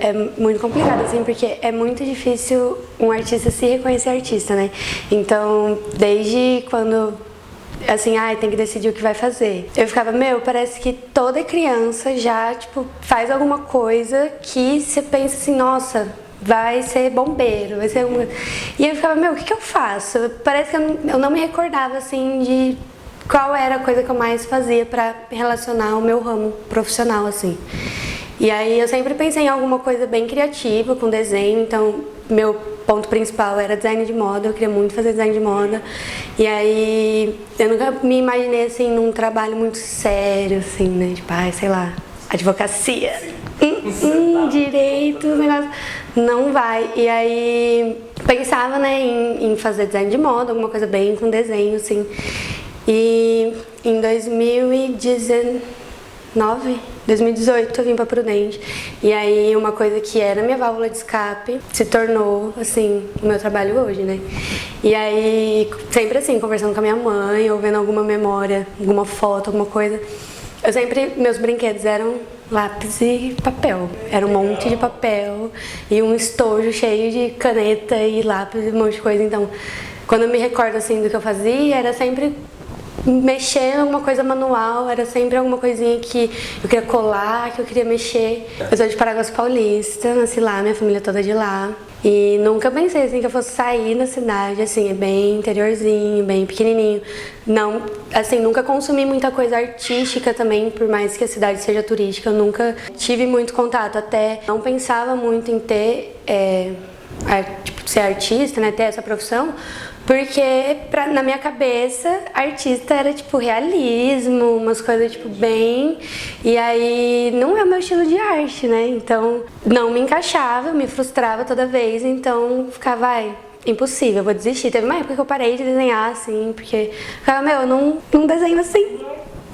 é muito complicado, assim, porque é muito difícil um artista se reconhecer artista, né? Então, desde quando, assim, tem que decidir o que vai fazer. Eu ficava, parece que toda criança já, tipo, faz alguma coisa que você pensa assim, nossa, vai ser bombeiro, vai ser alguma... E eu ficava, o que eu faço? Parece que eu não me recordava, assim, de qual era a coisa que eu mais fazia pra relacionar o meu ramo profissional, assim. E aí eu sempre pensei em alguma coisa bem criativa, com desenho, então meu ponto principal era design de moda, eu queria muito fazer design de moda. E aí eu nunca me imaginei, assim, num trabalho muito sério, assim, né, tipo, sei lá, advocacia, direito, negócio, não vai. E aí pensava, né, em fazer design de moda, alguma coisa bem com desenho, assim. E em 2018 eu vim pra Prudente. E aí uma coisa que era minha válvula de escape se tornou, assim, o meu trabalho hoje, né? E aí, sempre assim, conversando com a minha mãe, ou vendo alguma memória, alguma foto, alguma coisa, meus brinquedos eram lápis e papel. Era um monte de papel e um estojo cheio de caneta e lápis e um monte de coisa. Então, quando eu me recordo, assim, do que eu fazia, era sempre mexer em alguma coisa manual, era sempre alguma coisinha que eu queria colar, que eu queria mexer. Eu sou de Paraguaçu Paulista, nasci lá, minha família toda de lá. E nunca pensei, assim, que eu fosse sair da cidade, assim, é bem interiorzinho, bem pequenininho. Não, assim, nunca consumi muita coisa artística também, por mais que a cidade seja turística, eu nunca tive muito contato, até não pensava muito em ter, tipo, ser artista, né, ter essa profissão, porque na minha cabeça, artista era tipo realismo, umas coisas tipo bem... E aí não é o meu estilo de arte, né? Então não me encaixava, me frustrava toda vez, então ficava, impossível, eu vou desistir. Teve uma época que eu parei de desenhar, assim, porque ficava, eu não desenho assim,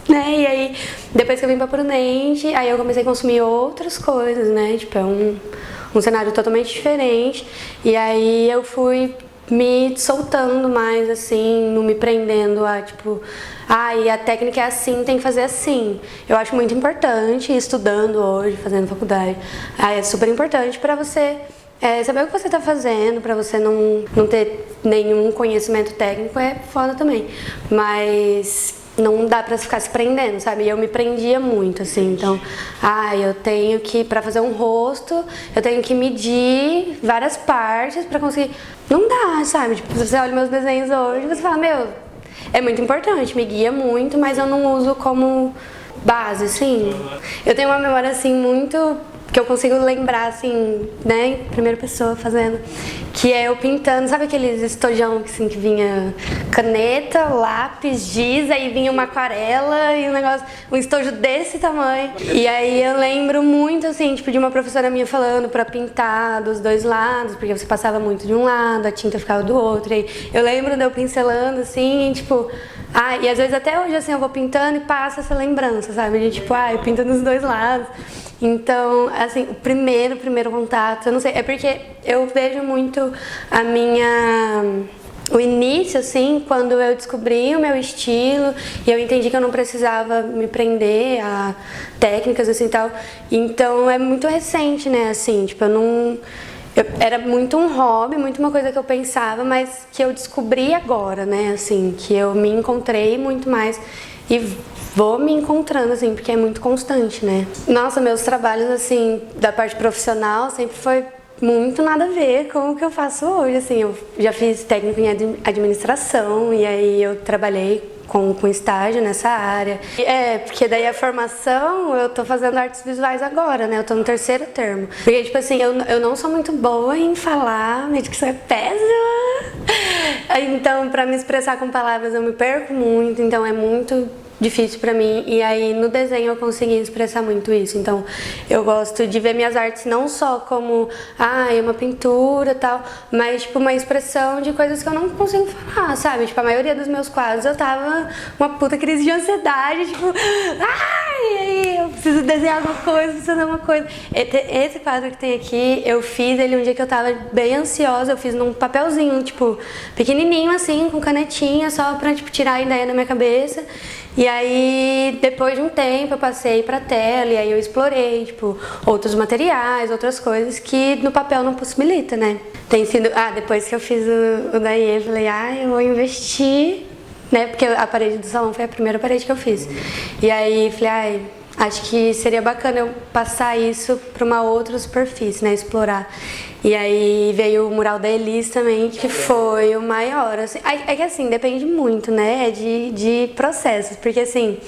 né? E aí, depois que eu vim pra Prudente, aí eu comecei a consumir outras coisas, né? Tipo, é um cenário totalmente diferente. E aí eu fui me soltando mais, assim, não me prendendo a, tipo, e a técnica é assim, tem que fazer assim. Eu acho muito importante, estudando hoje, fazendo faculdade, é super importante pra você saber o que você tá fazendo, pra você não ter nenhum conhecimento técnico, é foda também. Mas não dá pra ficar se prendendo, sabe? E eu me prendia muito, assim, então, eu tenho que, pra fazer um rosto, eu tenho que medir várias partes pra conseguir. Não dá, sabe? Tipo, se você olha meus desenhos hoje, você fala, é muito importante, me guia muito, mas eu não uso como base, assim. Eu tenho uma memória, assim, muito... que eu consigo lembrar, assim, né, em primeira pessoa fazendo, que é eu pintando, sabe aqueles estojão assim, que vinha caneta, lápis, giz, aí vinha uma aquarela e um estojo desse tamanho. E aí eu lembro muito, assim, tipo, de uma professora minha falando pra pintar dos dois lados, porque você passava muito de um lado, a tinta ficava do outro. E eu lembro de eu pincelando, assim, e, tipo... e às vezes até hoje, assim, eu vou pintando e passa essa lembrança, sabe? De tipo, eu pinto dos dois lados. Então, assim, o primeiro contato, eu não sei, é porque eu vejo muito o início, assim, quando eu descobri o meu estilo e eu entendi que eu não precisava me prender a técnicas, assim, tal. Então, é muito recente, né, assim, tipo, era muito um hobby, muito uma coisa que eu pensava, mas que eu descobri agora, né, assim, que eu me encontrei muito mais e vou me encontrando, assim, porque é muito constante, né. Nossa, meus trabalhos, assim, da parte profissional sempre foi muito nada a ver com o que eu faço hoje, assim, eu já fiz técnico em administração e aí eu trabalhei com estágio nessa área. Porque daí a formação, eu tô fazendo artes visuais agora, né? Eu tô no terceiro termo. Porque, tipo assim, eu não sou muito boa em falar, minha dicção é péssima. Então, pra me expressar com palavras, eu me perco muito, então é muito difícil pra mim, e aí no desenho eu consegui expressar muito isso. Então eu gosto de ver minhas artes não só como uma pintura e tal, mas tipo uma expressão de coisas que eu não consigo falar, sabe? Tipo, a maioria dos meus quadros eu tava uma puta crise de ansiedade, tipo, aí, eu preciso desenhar alguma coisa, preciso fazer uma coisa. Esse quadro que tem aqui, eu fiz ele um dia que eu tava bem ansiosa, eu fiz num papelzinho, tipo, pequenininho assim, com canetinha, só pra, tipo, tirar a ideia da minha cabeça. E aí, depois de um tempo, eu passei pra tela e aí eu explorei, tipo, outros materiais, outras coisas que no papel não possibilita, né? Tem sido... depois que eu fiz o daí, eu falei, eu vou investir, né? Porque a parede do salão foi a primeira parede que eu fiz. E aí, falei, acho que seria bacana eu passar isso para uma outra superfície, né? Explorar. E aí veio o mural da Elis também, que foi o maior. Assim. É que assim, depende muito, né? É de processos. Porque assim,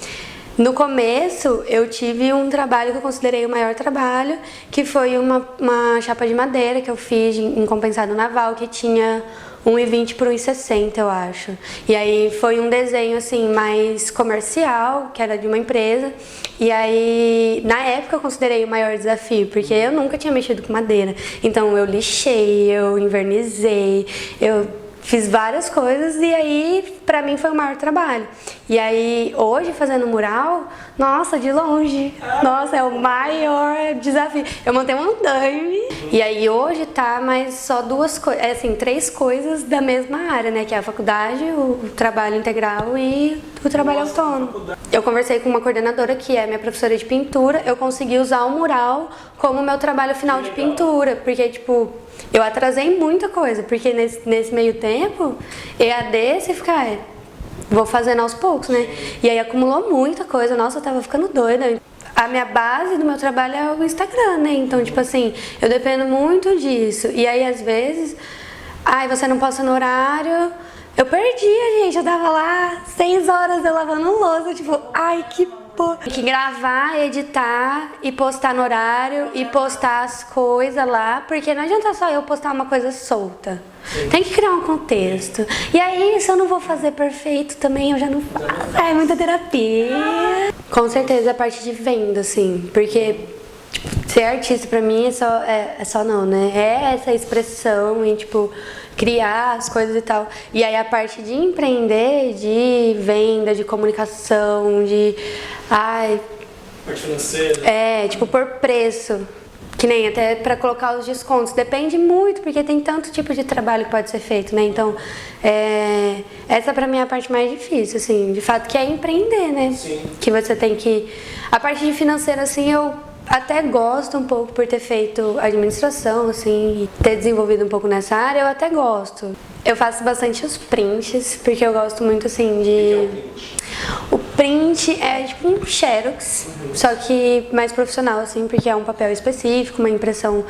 no começo eu tive um trabalho que eu considerei o maior trabalho, que foi uma chapa de madeira que eu fiz em compensado naval, que tinha 1,20 por 1,60, eu acho. E aí foi um desenho assim mais comercial, que era de uma empresa. E aí, na época eu considerei o maior desafio, porque eu nunca tinha mexido com madeira. Então eu lixei, eu invernizei, eu fiz várias coisas e aí pra mim foi o maior trabalho. E aí hoje fazendo mural, nossa, de longe, nossa, é o maior desafio. Eu montei um andaime e aí hoje tá mais só duas coisas, assim, 3 coisas da mesma área, né, que é a faculdade, o trabalho integral e o trabalho autônomo. Eu conversei com uma coordenadora que é minha professora de pintura, eu consegui usar o mural como meu trabalho final de pintura, porque tipo, eu atrasei muita coisa, porque nesse meio tempo, EAD, você fica, vou fazendo aos poucos, né? E aí acumulou muita coisa, nossa, eu tava ficando doida. A minha base do meu trabalho é o Instagram, né? Então, tipo assim, eu dependo muito disso. E aí, às vezes, você não posta no horário. Eu perdia, gente, eu tava lá 6 horas eu lavando louça, tipo, que porra. Tem que gravar, editar e postar no horário e postar as coisas lá, porque não adianta só eu postar uma coisa solta. Tem que criar um contexto. E aí, se eu não vou fazer perfeito também, eu já não faço. É muita terapia. Com certeza a parte de venda, assim, porque tipo, ser artista pra mim é só não, né? É essa expressão e, tipo, criar as coisas e tal. E aí a parte de empreender, de venda, de comunicação, de... parte financeira. Tipo, por preço. Que nem até pra colocar os descontos. Depende muito, porque tem tanto tipo de trabalho que pode ser feito, né? Então, essa pra mim é a parte mais difícil, assim. De fato, que é empreender, né? Sim. Que você tem que... A parte de financeira, assim, eu até gosto um pouco por ter feito administração, assim, ter desenvolvido um pouco nessa área, eu até gosto. Eu faço bastante os prints, porque eu gosto muito, assim, de... O print é tipo um xerox, só que mais profissional, assim, porque é um papel específico, uma impressão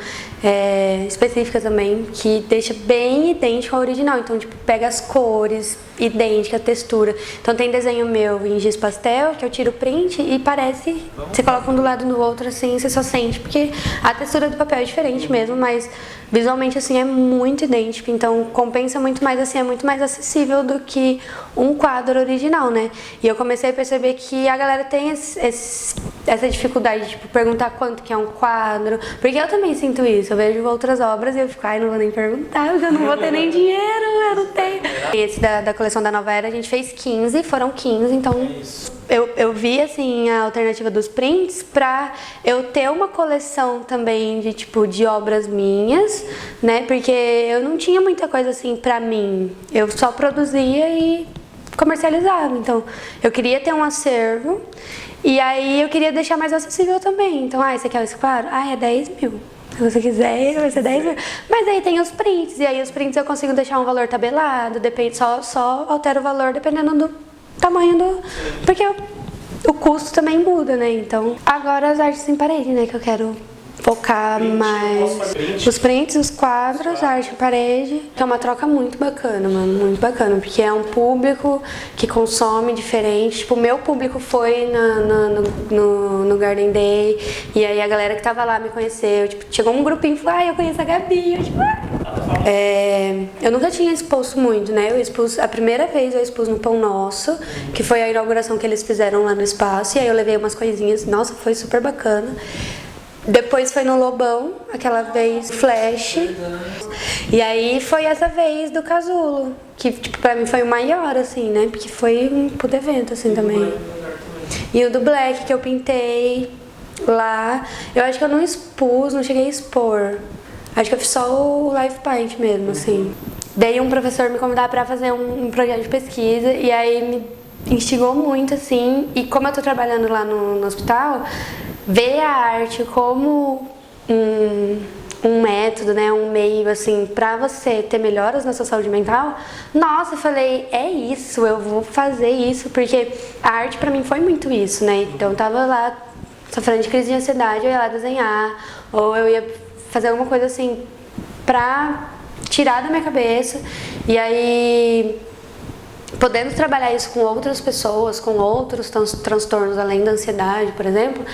específica também, que deixa bem idêntico ao original. Então, tipo, pega as cores, idêntica, a textura. Então tem desenho meu em giz pastel, que eu tiro o print e parece... Você coloca um do lado do outro, assim, você só sente, porque a textura do papel é diferente mesmo, mas visualmente, assim, é muito idêntico. Então compensa muito mais, assim, é muito mais acessível do que um quadro original, né? E eu comecei a perceber que a galera tem essa dificuldade de, tipo, perguntar quanto que é um quadro, porque eu também sinto isso. Eu vejo outras obras e eu fico, não vou nem perguntar, porque eu não vou ter nem dinheiro, eu não tenho. Esse da coleção da Nova Era, a gente fez 15, foram 15, então eu vi, assim, a alternativa dos prints pra eu ter uma coleção também de, tipo, de obras minhas, né, porque eu não tinha muita coisa, assim, pra mim, eu só produzia e comercializava, então eu queria ter um acervo e aí eu queria deixar mais acessível também, então, você quer esse quadro? É 10 mil. Se você quiser, vai ser 10 mil. Mas aí tem os prints, e aí os prints eu consigo deixar um valor tabelado, depende, só altero o valor dependendo do tamanho do... Porque o custo também muda, né? Então, agora as artes em parede, né? Que eu quero focar mais os prints, os quadros, a arte em parede, que é uma troca muito bacana, mano, muito bacana, porque é um público que consome diferente. Tipo, o meu público foi no Garden Day, e aí a galera que tava lá me conheceu, tipo, chegou um grupinho e falou, eu conheço a Gabi, eu, tipo, eu nunca tinha exposto muito, né? Eu expus, a primeira vez eu expus no Pão Nosso, que foi a inauguração que eles fizeram lá no espaço, e aí eu levei umas coisinhas, nossa, foi super bacana. Depois foi no Lobão, aquela vez Flash. E aí foi essa vez do Casulo, que tipo, pra mim foi o maior, assim, né? Porque foi um puto evento, assim, também. E o do Black que eu pintei lá, eu acho que eu não expus, não cheguei a expor. Acho que eu fiz só o live paint mesmo, assim. Daí um professor me convidar pra fazer um projeto de pesquisa e aí me instigou muito, assim. E como eu tô trabalhando lá no hospital, ver a arte como um método, né, um meio, assim, pra você ter melhoras na sua saúde mental, nossa, eu falei, é isso, eu vou fazer isso, porque a arte pra mim foi muito isso, né, então eu tava lá sofrendo de crise de ansiedade, eu ia lá desenhar, ou eu ia fazer alguma coisa assim pra tirar da minha cabeça, e aí podendo trabalhar isso com outras pessoas, com outros transtornos além da ansiedade, por exemplo,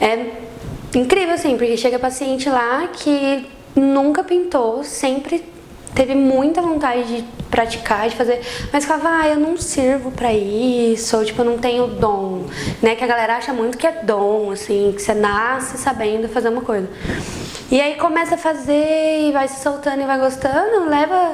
é incrível, assim, porque chega paciente lá que nunca pintou, sempre teve muita vontade de praticar, de fazer, mas falava, eu não sirvo pra isso, ou tipo, eu não tenho dom, né? Que a galera acha muito que é dom, assim, que você nasce sabendo fazer uma coisa. E aí começa a fazer e vai se soltando e vai gostando, leva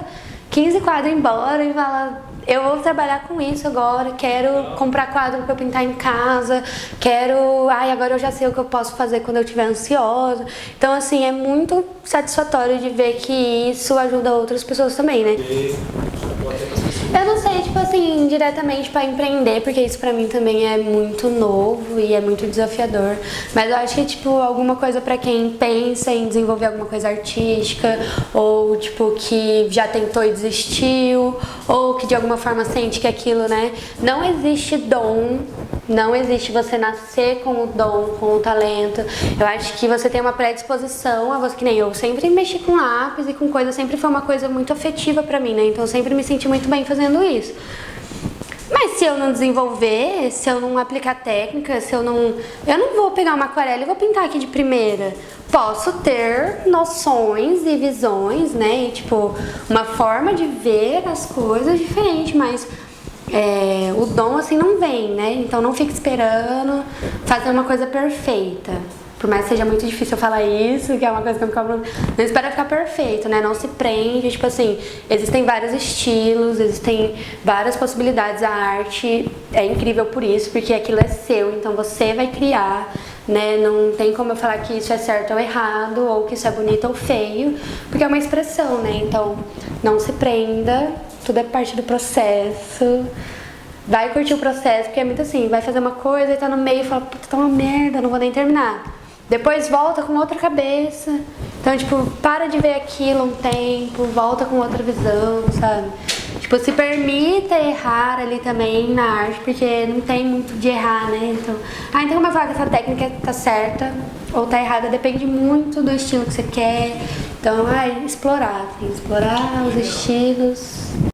15 quadros embora e fala, eu vou trabalhar com isso agora, quero comprar quadro pra eu pintar em casa, quero, agora eu já sei o que eu posso fazer quando eu estiver ansiosa. Então, assim, é muito satisfatório de ver que isso ajuda outras pessoas também, né? Eu não sei, tipo assim, diretamente pra empreender, porque isso pra mim também é muito novo e é muito desafiador. Mas eu acho que, tipo, alguma coisa pra quem pensa em desenvolver alguma coisa artística, ou, tipo, que já tentou e desistiu, ou que de alguma forma sente que aquilo, né? Não existe dom, não existe você nascer com o dom, com o talento. Eu acho que você tem uma predisposição a você, que nem eu sempre mexi com lápis e com coisa, sempre foi uma coisa muito afetiva pra mim, né? Então eu sempre me senti muito bem fazendo isso. Mas se eu não desenvolver, se eu não aplicar técnica, se eu não vou pegar uma aquarela e vou pintar aqui de primeira. Posso ter noções e visões, né? E, tipo, uma forma de ver as coisas diferente, mas o dom assim não vem, né? Então não fique esperando fazer uma coisa perfeita. Por mais que seja muito difícil eu falar isso, que é uma coisa que eu me cobro, não espera ficar perfeito, né? Não se prende, tipo assim, existem vários estilos, existem várias possibilidades, a arte é incrível por isso, porque aquilo é seu, então você vai criar, né? Não tem como eu falar que isso é certo ou errado, ou que isso é bonito ou feio, porque é uma expressão, né? Então não se prenda, tudo é parte do processo. Vai curtir o processo, porque é muito assim, vai fazer uma coisa e tá no meio e fala, puta, tá uma merda, não vou nem terminar. Depois volta com outra cabeça. Então, tipo, para de ver aquilo um tempo, volta com outra visão, sabe? Tipo, se permita errar ali também na arte, porque não tem muito de errar, né? Então como eu falar que essa técnica tá certa ou tá errada, depende muito do estilo que você quer. Então, explorar, assim, explorar os estilos.